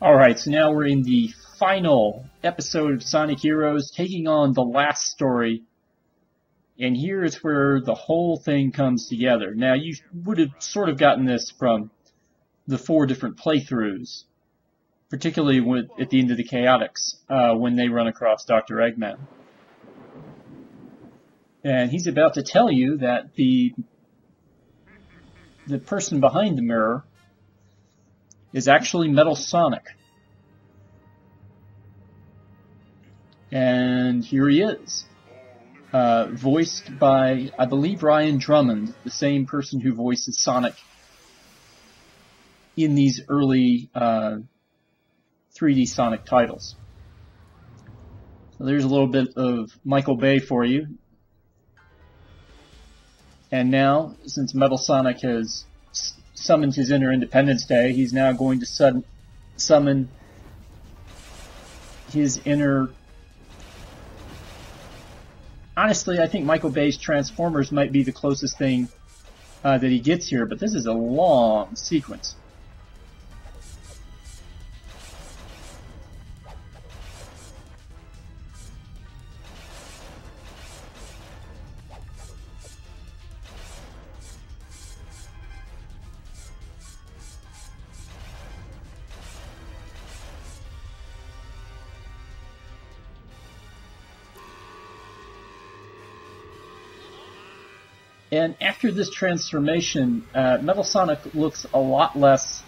Alright, so now we're in the final episode of Sonic Heroes, taking on the last story. And here is where the whole thing comes together. Now, you would have sort of gotten this from the 4 different playthroughs, particularly at the end of the Chaotix, when they run across Dr. Eggman. And he's about to tell you that the person behind the mirror is actually Metal Sonic. And here he is. Voiced by, I believe, Ryan Drummond, the same person who voices Sonic in these early 3D Sonic titles. So there's a little bit of Michael Bay for you. And now, since Metal Sonic has summoned his inner Independence Day, he's now going to summon his inner... Honestly, I think Michael Bay's Transformers might be the closest thing that he gets here, but this is a long sequence. And after this transformation, Metal Sonic looks a lot less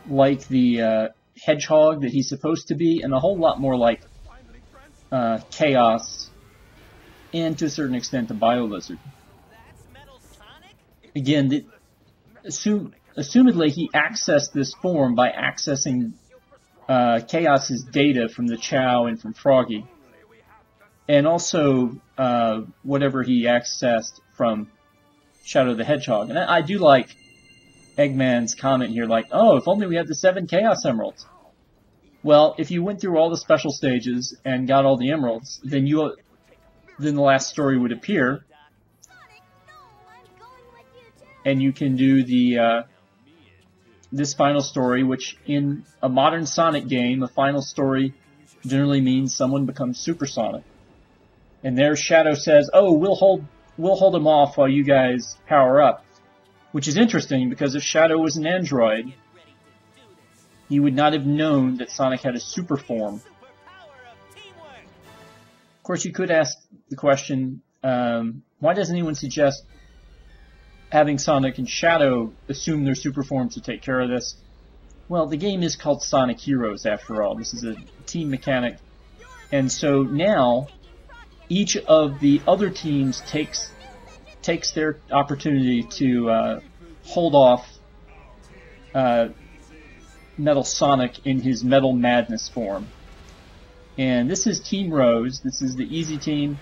like the hedgehog that he's supposed to be, and a whole lot more like Chaos, and to a certain extent the Bio-Lizard. Again, assumedly he accessed this form by accessing Chaos's data from the Chow and from Froggy, and also whatever he accessed from Shadow the Hedgehog. And I do like Eggman's comment here, like, oh, if only we had the 7 Chaos Emeralds. Well, if you went through all the special stages and got all the emeralds, then the last story would appear, and you can do the this final story, which in a modern Sonic game, a final story generally means someone becomes supersonic. And there Shadow says, oh, we'll hold him off while you guys power up. Which is interesting, because if Shadow was an android, he would not have known that Sonic had a super form. Of course, you could ask the question, why doesn't anyone suggest having Sonic and Shadow assume their super forms to take care of this? Well, the game is called Sonic Heroes, after all. This is a team mechanic. And so now, each of the other teams takes their opportunity to hold off Metal Sonic in his Metal Madness form. And this is Team Rose. This is the easy team.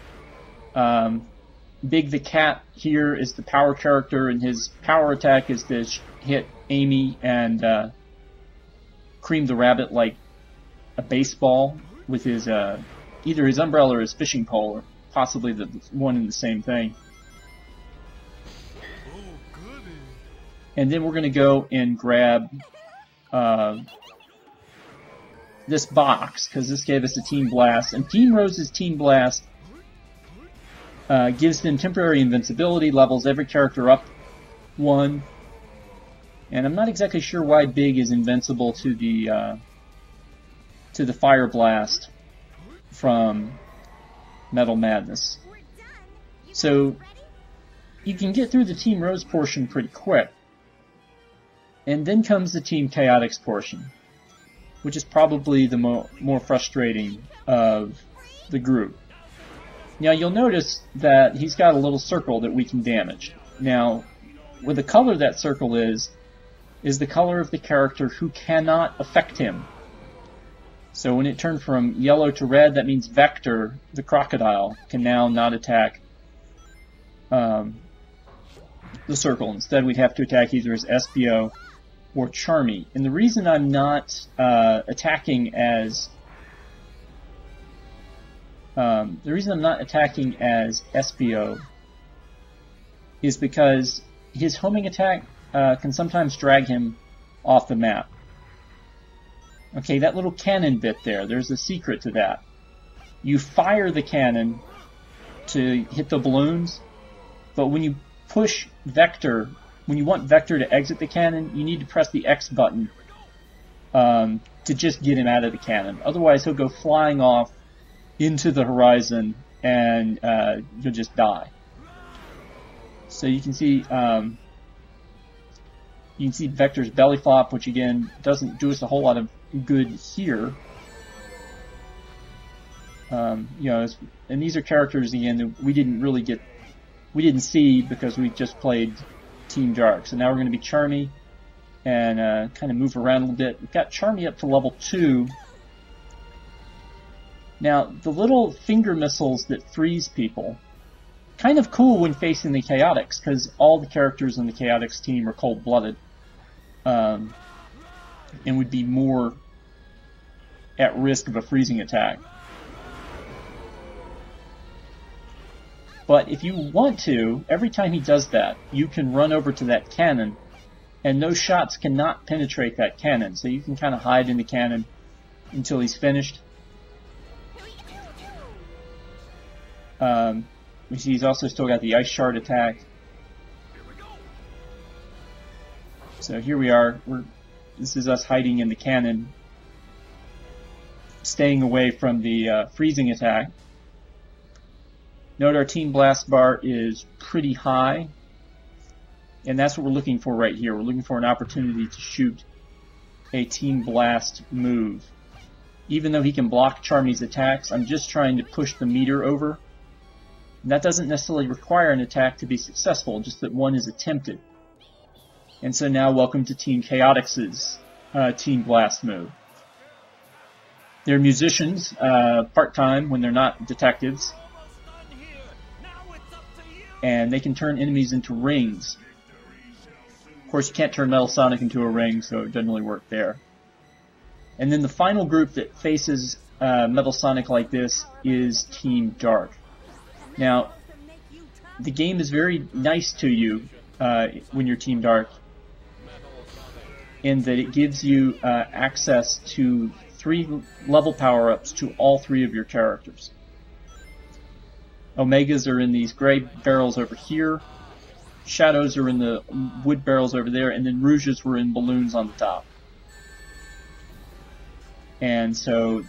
Big the Cat here is the power character, and his power attack is to hit Amy and Cream the Rabbit like a baseball with his either his umbrella or his fishing pole, or possibly the one and the same thing. And then we're going to go and grab this box, because this gave us a Team Blast. And Team Rose's Team Blast gives them temporary invincibility, levels every character up 1. And I'm not exactly sure why Big is invincible to the Fire Blast from Metal Madness. So you can get through the Team Rose portion pretty quick. And then comes the Team Chaotix portion, which is probably the more frustrating of the group. Now you'll notice that he's got a little circle that we can damage. Now, what the color that circle is the color of the character who cannot affect him. So when it turned from yellow to red, that means Vector, the crocodile, can now not attack the circle. Instead, we'd have to attack either his SBO or Charmy. And the reason I'm not attacking as SBO is because his homing attack can sometimes drag him off the map. Okay, that little cannon bit there, there's a secret to that. You fire the cannon to hit the balloons, but when you push Vector, when you want Vector to exit the cannon, you need to press the X button to just get him out of the cannon. Otherwise, he'll go flying off into the horizon and you'll just die. So you can see Vector's belly flop, which again doesn't do us a whole lot of good here. You know, and these are characters again that we didn't see because we just played Team Dark. So now we're going to be Charmy and kind of move around a little bit. We've got Charmy up to level 2. Now, the little finger missiles that freeze people, kind of cool when facing the Chaotix, because all the characters in the Chaotix team are cold-blooded, and would be more at risk of a freezing attack. But if you want to, every time he does that, you can run over to that cannon, and those shots cannot penetrate that cannon, so you can kind of hide in the cannon until he's finished. We see he's also still got the Ice Shard attack. So here we are. This is us hiding in the cannon, staying away from the freezing attack. Note our Team Blast bar is pretty high, and that's what we're looking for right here. We're looking for an opportunity to shoot a Team Blast move. Even though he can block Charmy's attacks, I'm just trying to push the meter over. And that doesn't necessarily require an attack to be successful, just that one is attempted. And so now welcome to Team Chaotix's Team Blast move. They're musicians, part-time when they're not detectives. And they can turn enemies into rings. Of course, you can't turn Metal Sonic into a ring, so it doesn't really work there. And then the final group that faces Metal Sonic like this is Team Dark. Now, the game is very nice to you when you're Team Dark, in that it gives you access to 3 level power-ups to all 3 of your characters. Omegas are in these gray barrels over here, Shadows are in the wood barrels over there, and then Rouges were in balloons on the top. And so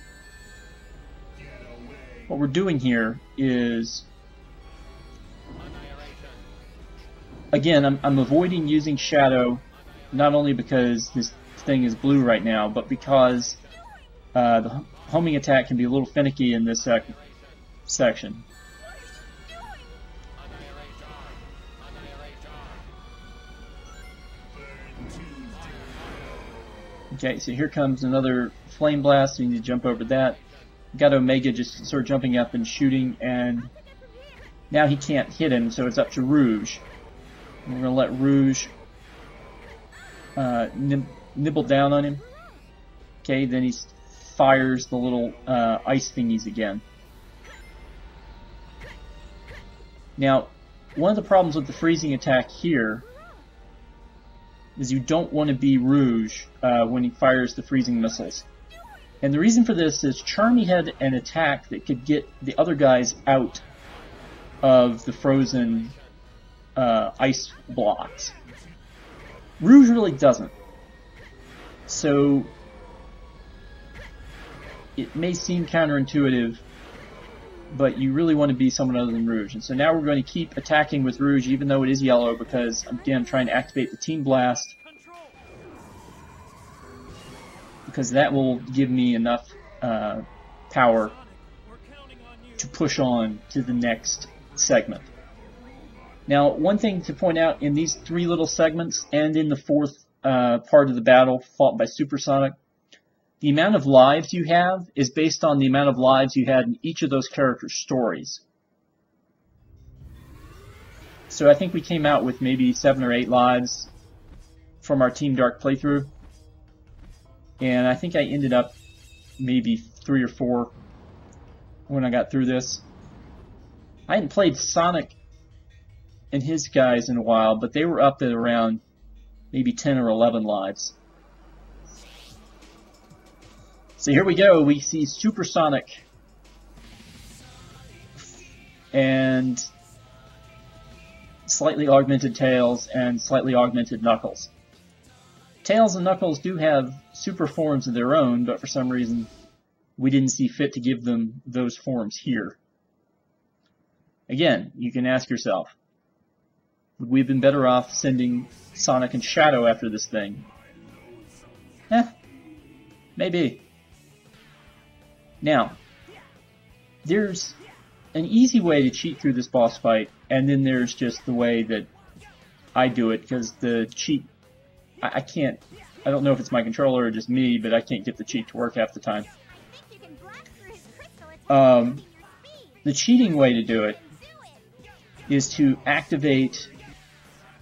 what we're doing here is, again, I'm avoiding using Shadow, not only because this thing is blue right now, but because the homing attack can be a little finicky in this section. Okay, so here comes another Flame Blast, so you need to jump over that. Got Omega just sort of jumping up and shooting, and now he can't hit him, so it's up to Rouge. And we're going to let Rouge nibble down on him. Okay, then he fires the little ice thingies again. Now, one of the problems with the freezing attack here is you don't want to be Rouge when he fires the freezing missiles. And the reason for this is Charmy had an attack that could get the other guys out of the frozen ice blocks. Rouge really doesn't. So it may seem counterintuitive, but you really want to be someone other than Rouge. And so now we're going to keep attacking with Rouge even though it is yellow, because again I'm trying to activate the Team Blast, because that will give me enough power to push on to the next segment. Now, one thing to point out, in these 3 little segments and in the 4th part of the battle fought by Supersonic, the amount of lives you have is based on the amount of lives you had in each of those characters' stories. So I think we came out with maybe 7 or 8 lives from our Team Dark playthrough. And I think I ended up maybe 3 or 4 when I got through this. I hadn't played Sonic and his guys in a while, but they were up at around maybe 10 or 11 lives. So here we go. We see Supersonic and slightly augmented Tails and slightly augmented Knuckles. Tails and Knuckles do have super forms of their own, but for some reason we didn't see fit to give them those forms here. Again, you can ask yourself, would we have been better off sending Sonic and Shadow after this thing? Maybe. Now, there's an easy way to cheat through this boss fight, and then there's just the way that I do it, because the cheat, I can't, I don't know if it's my controller or just me, but I can't get the cheat to work half the time. The cheating way to do it is to activate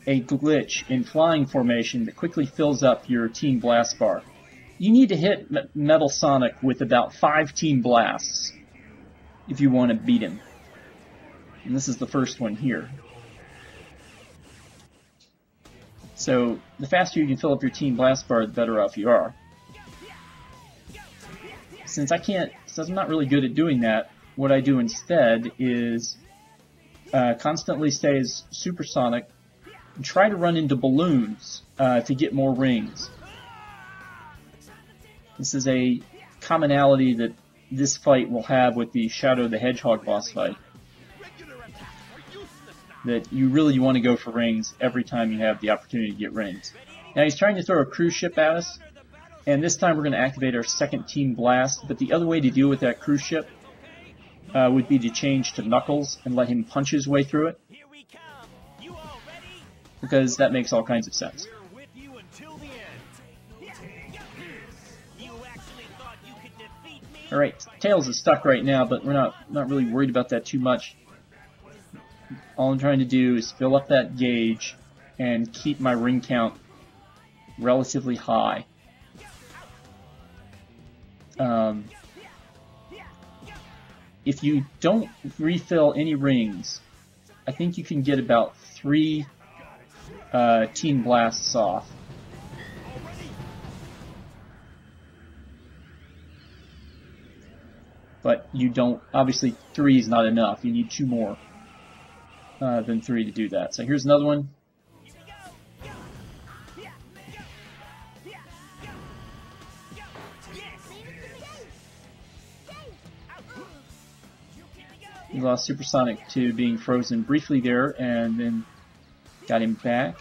a glitch in flying formation that quickly fills up your Team Blast bar. You need to hit Metal Sonic with about 5 Team Blasts if you want to beat him. And this is the first one here. So the faster you can fill up your Team Blast bar, the better off you are. Since I'm not really good at doing that, what I do instead is constantly stay as Supersonic and try to run into balloons to get more rings. This is a commonality that this fight will have with the Shadow the Hedgehog boss fight. That you really want to go for rings every time you have the opportunity to get rings. Now he's trying to throw a cruise ship at us, and this time we're going to activate our second Team Blast, but the other way to deal with that cruise ship would be to change to Knuckles and let him punch his way through it, because that makes all kinds of sense. Alright, Tails is stuck right now, but we're not really worried about that too much. All I'm trying to do is fill up that gauge and keep my ring count relatively high. If you don't refill any rings, I think you can get about 3 Team Blasts off. But you don't, obviously 3 is not enough. You need 2 more than 3 to do that. So here's another one. We lost Supersonic to being frozen briefly there, and then got him back.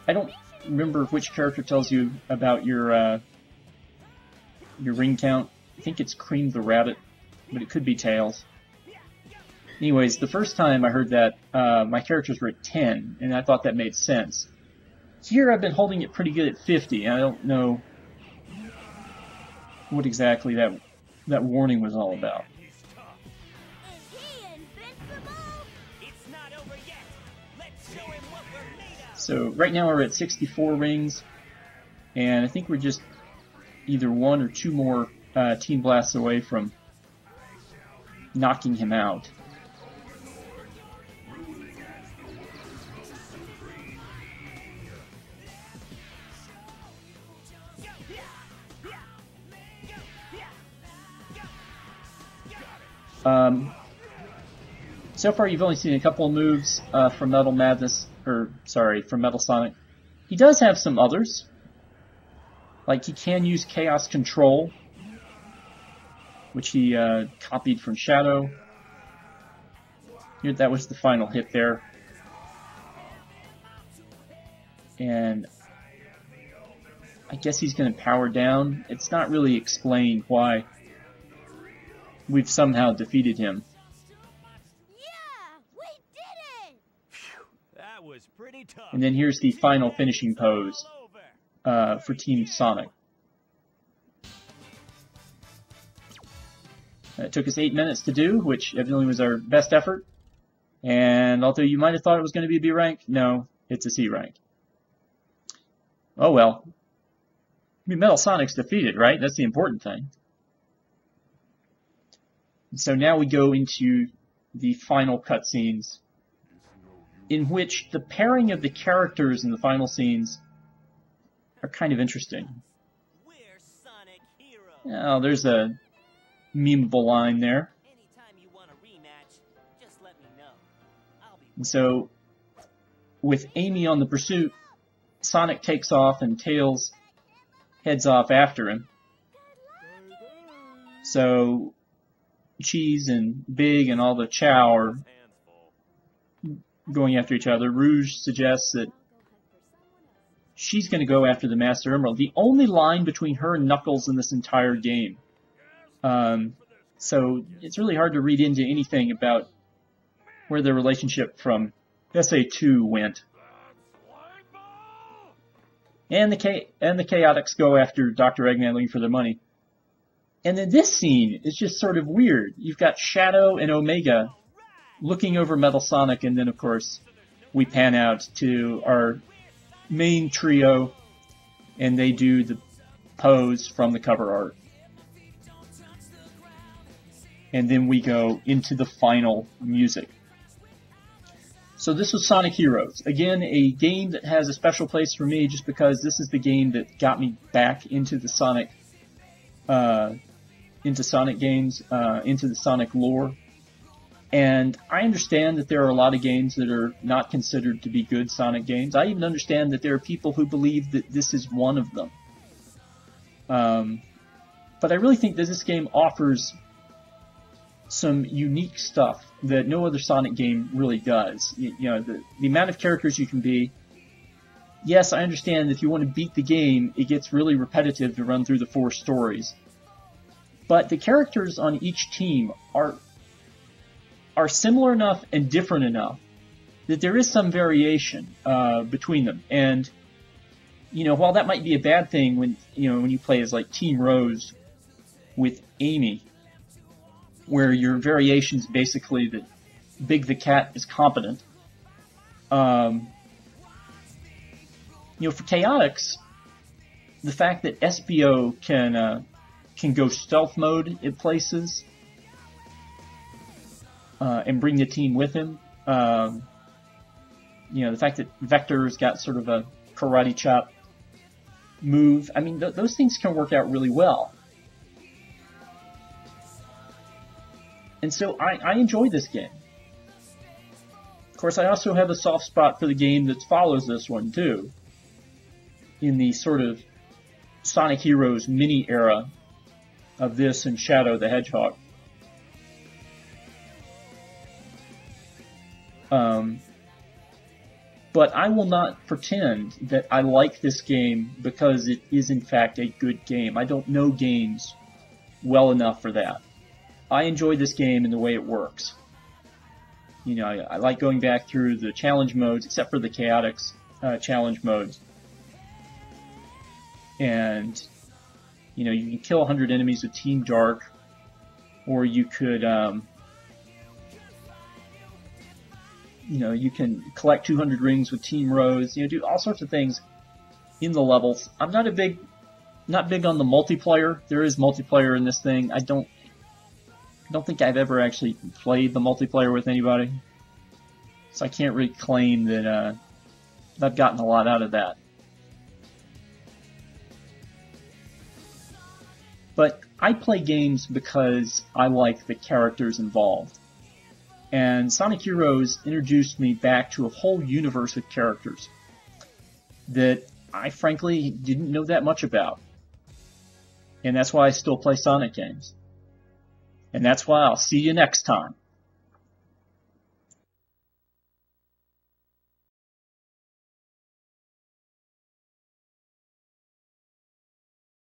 I don't remember which character tells you about your ring count. I think it's Cream the Rabbit, but it could be Tails. Anyways, the first time I heard that, my characters were at 10, and I thought that made sense. Here I've been holding it pretty good at 50, and I don't know what exactly that warning was all about. So right now we're at 64 rings, and I think we're just either 1 or 2 more Team Blasts away from knocking him out. So far you've only seen a couple of moves from Metal Madness, from Metal Sonic. He does have some others. Like he can use Chaos Control, which he copied from Shadow. Here, that was the final hit there. And I guess he's going to power down. It's not really explained why we've somehow defeated him. Yeah, we did it! That was pretty tough. And then here's the final finishing pose for Team Sonic. It took us 8 minutes to do, which evidently was our best effort. And although you might have thought it was going to be a B rank, no, it's a C rank. Oh well. I mean, Metal Sonic's defeated, right? That's the important thing. So now we go into the final cutscenes, in which the pairing of the characters in the final scenes are kind of interesting. We're Sonic Heroes. Now, there's a memeable line there. Anytime you want a rematch, just let me know. I'll be And so, with Amy on the pursuit, Sonic takes off and Tails heads off after him. So, Cheese and Big and all the Chow are going after each other. Rouge suggests that she's going to go after the Master Emerald. The only line between her and Knuckles in this entire game. So it's really hard to read into anything about where their relationship from SA2 went. And the Chaotix go after Dr. Eggman looking for their money. And then this scene is just sort of weird. You've got Shadow and Omega looking over Metal Sonic, and then, of course, we pan out to our main trio, and they do the pose from the cover art. And then we go into the final music. So this was Sonic Heroes. Again, a game that has a special place for me just because this is the game that got me back into the Sonic games, into the Sonic lore. And I understand that there are a lot of games that are not considered to be good Sonic games. I even understand that there are people who believe that this is one of them. But I really think that this game offers some unique stuff that no other Sonic game really does. You know, the amount of characters you can be. Yes, I understand that if you want to beat the game, it gets really repetitive to run through the 4 stories. But the characters on each team are similar enough and different enough that there is some variation between them. And, you know, while that might be a bad thing when you play as like Team Rose with Amy, where your variation's basically that Big the Cat is competent. For Chaotix, the fact that SBO can go stealth mode in places and bring the team with him. The fact that Vector's got sort of a karate chop move. I mean, those things can work out really well. And so I enjoy this game. Of course, I also have a soft spot for the game that follows this one, too. In the sort of Sonic Heroes mini era of this and Shadow the Hedgehog. But I will not pretend that I like this game because it is in fact a good game. I don't know games well enough for that. I enjoy this game in the way it works. You know, I like going back through the challenge modes, except for the Chaotix challenge modes. And, you know, you can kill 100 enemies with Team Dark, or you could, you can collect 200 rings with Team Rose, do all sorts of things in the levels. I'm not big on the multiplayer. There is multiplayer in this thing. I don't think I've ever actually played the multiplayer with anybody. So I can't really claim that I've gotten a lot out of that. But I play games because I like the characters involved. And Sonic Heroes introduced me back to a whole universe of characters that I frankly didn't know that much about. And that's why I still play Sonic games. And that's why I'll see you next time.